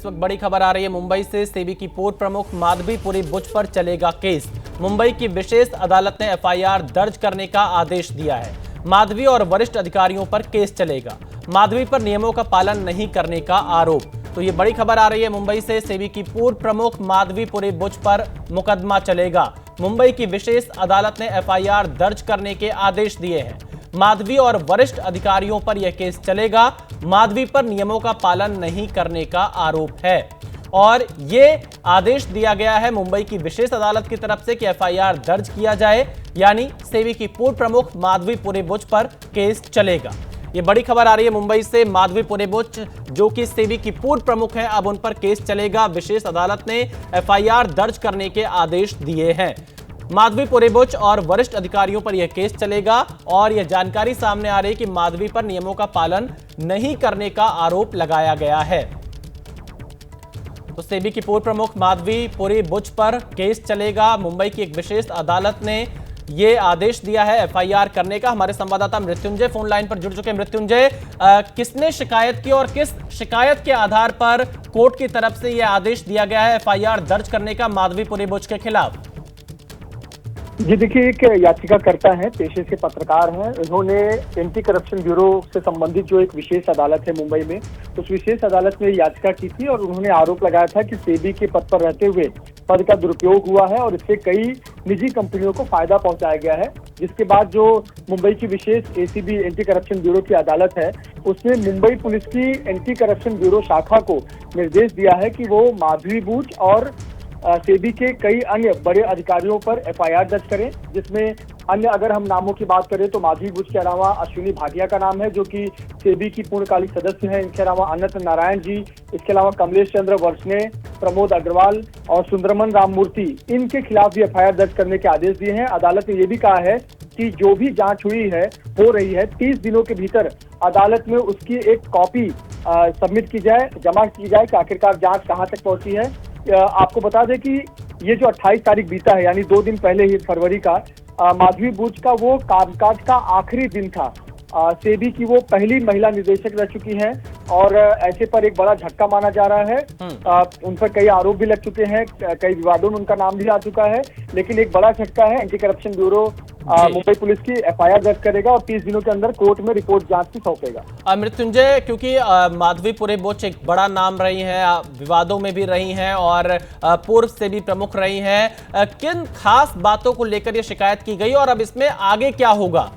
वक्त बड़ी खबर आ रही है मुंबई से। सेबी की पूर्व प्रमुख माधवी पुरी बुच पर चलेगा केस। मुंबई की विशेष अदालत ने एफआईआर दर्ज करने का आदेश दिया है। माधवी और वरिष्ठ अधिकारियों पर केस चलेगा। माधवी पर नियमों का पालन नहीं करने का आरोप। तो ये बड़ी खबर आ रही है मुंबई से। सेबी की पूर्व प्रमुख माधवी पुरी बुच पर मुकदमा चलेगा। मुंबई की विशेष अदालत ने एफआईआर दर्ज करने के आदेश दिए हैं। माधवी और वरिष्ठ अधिकारियों पर यह केस चलेगा। माधवी पर नियमों का पालन नहीं करने का आरोप है और यह आदेश दिया गया है मुंबई की विशेष अदालत की तरफ से कि एफआईआर दर्ज किया जाए, यानी सेबी की पूर्व प्रमुख माधवी पुरी बुच पर केस चलेगा। ये बड़ी खबर आ रही है मुंबई से। माधवी पुरी बुच जो कि सेबी की पूर्व प्रमुख हैं, अब उन पर केस चलेगा। विशेष अदालत ने एफआईआर दर्ज करने के आदेश दिए हैं। माधवी पुरी बुच और वरिष्ठ अधिकारियों पर यह केस चलेगा और यह जानकारी सामने आ रही है कि माधवी पर नियमों का पालन नहीं करने का आरोप लगाया गया है। तो सेबी की पूर्व प्रमुख माधवी पुरी बुच पर केस चलेगा। मुंबई की एक विशेष अदालत ने यह आदेश दिया है एफआईआर करने का। हमारे संवाददाता मृत्युंजय फोन लाइन पर जुड़ चुके हैं। मृत्युंजय, किसने शिकायत की और किस शिकायत के आधार पर कोर्ट की तरफ से यह आदेश दिया गया है एफआईआर दर्ज करने का माधवी पुरी बुच के खिलाफ? जी देखिए, एक याचिकाकर्ता हैं, पेशे से पत्रकार हैं। इन्होंने एंटी करप्शन ब्यूरो से संबंधित जो एक विशेष अदालत है मुंबई में, उस विशेष अदालत में याचिका की थी और उन्होंने आरोप लगाया था कि सेबी के पद पर रहते हुए पद का दुरुपयोग हुआ है और इससे कई निजी कंपनियों को फायदा पहुंचाया गया है। जिसके बाद जो मुंबई की विशेष एसीबी एंटी करप्शन ब्यूरो की अदालत है, उसने मुंबई पुलिस की एंटी करप्शन ब्यूरो शाखा को निर्देश दिया है कि वो माधवी बुच और सेबी के कई अन्य बड़े अधिकारियों पर एफआईआर दर्ज करें, जिसमें अन्य अगर हम नामों की बात करें तो माधवी बुच के अलावा अश्विनी भाटिया का नाम है जो कि सेबी की पूर्णकालिक सदस्य हैं। इनके अलावा अनंत नारायण जी, इसके अलावा कमलेश चंद्र वर्षने, प्रमोद अग्रवाल और सुंदरमन राममूर्ति, इनके खिलाफ भी एफआईआर दर्ज करने के आदेश दिए हैं। अदालत ने यह भी कहा है कि जो भी जांच हुई है, हो रही है, 30 दिनों के भीतर अदालत में उसकी एक कॉपी सबमिट की जाए, जमा की जाए कि आखिरकार जांच कहां तक पहुंची है। आपको बता दें कि ये जो 28 तारीख बीता है, यानी 2 दिन पहले ही फरवरी का, माधवी बुच का वो कामकाज का आखिरी दिन था। सेबी की वो पहली महिला निदेशक रह चुकी हैं और ऐसे पर एक बड़ा झटका माना जा रहा है। उन पर कई आरोप भी लग चुके हैं, कई विवादों में उनका नाम भी आ चुका है, लेकिन एक बड़ा झटका है। Anti corruption bureau Mumbai police की एफआईआर दर्ज करेगा और 30 दिनों के अंदर कोर्ट में रिपोर्ट जांच की सौंपेगा। मृत्युंजय, क्योंकि माधवी पुरी बुच एक बड़ा नाम रही हैं, विवादों में भी रही हैं और पूर्व से भी प्रमुख रही हैं, किन खास बातों को लेकर ये शिकायत की गई और अब इसमें आगे क्या होगा?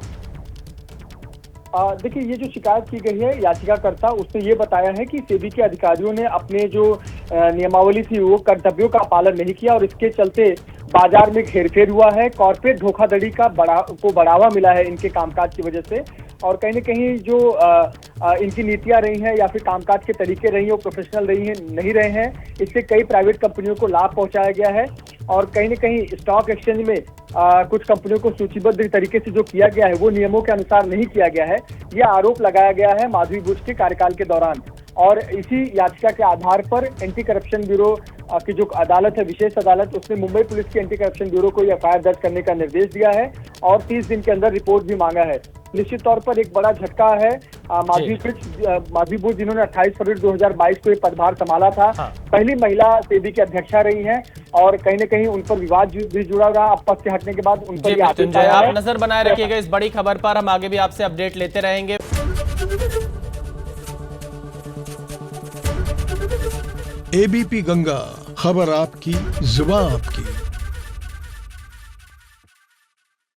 देखिए, ये जो शिकायत की गई है याचिकाकर्ता, उसने ये बताया है कि सेबी के अधिकारियों ने अपने जो नियमावली थी वो कर्तव्यों का पालन नहीं किया और इसके चलते बाजार में घेरफेर हुआ है। कॉर्पोरेट धोखाधड़ी का बढ़ावा मिला है इनके कामकाज की वजह से और कहीं न कहीं जो इनकी नीतियां रही हैं या फिर कामकाज के तरीके रही हैं वो प्रोफेशनल रही हैं नहीं रहे हैं। इससे कई प्राइवेट कंपनियों को लाभ पहुंचाया गया है और कहीं न कहीं स्टॉक एक्सचेंज में कुछ कंपनियों को सूचीबद्ध तरीके से जो किया गया है वो नियमों के अनुसार नहीं किया गया है। यह आरोप लगाया गया है माधवी बुच के कार्यकाल के दौरान और इसी याचिका के आधार पर एंटी करप्शन ब्यूरो की जो अदालत है, विशेष अदालत, उसने मुंबई पुलिस की एंटी करप्शन ब्यूरो को एफआईआर दर्ज करने का निर्देश दिया है और 30 दिन के अंदर रिपोर्ट भी मांगा है। निश्चित तौर पर एक बड़ा झटका है। माधवी बुच जिन्होंने 28 फरवरी 2022 को ये पदभार संभाला था, पहली महिला सेबी की अध्यक्षा रही हैं और कहीं न कहीं उन पर विवाद भी जुड़ा रहा। अब पद से हटने के बाद उन पर आप नजर बनाए रखिएगा इस बड़ी खबर पर। हम आगे भी आपसे अपडेट लेते रहेंगे। एबीपी गंगा, खबर आपकी, जुबान आपकी।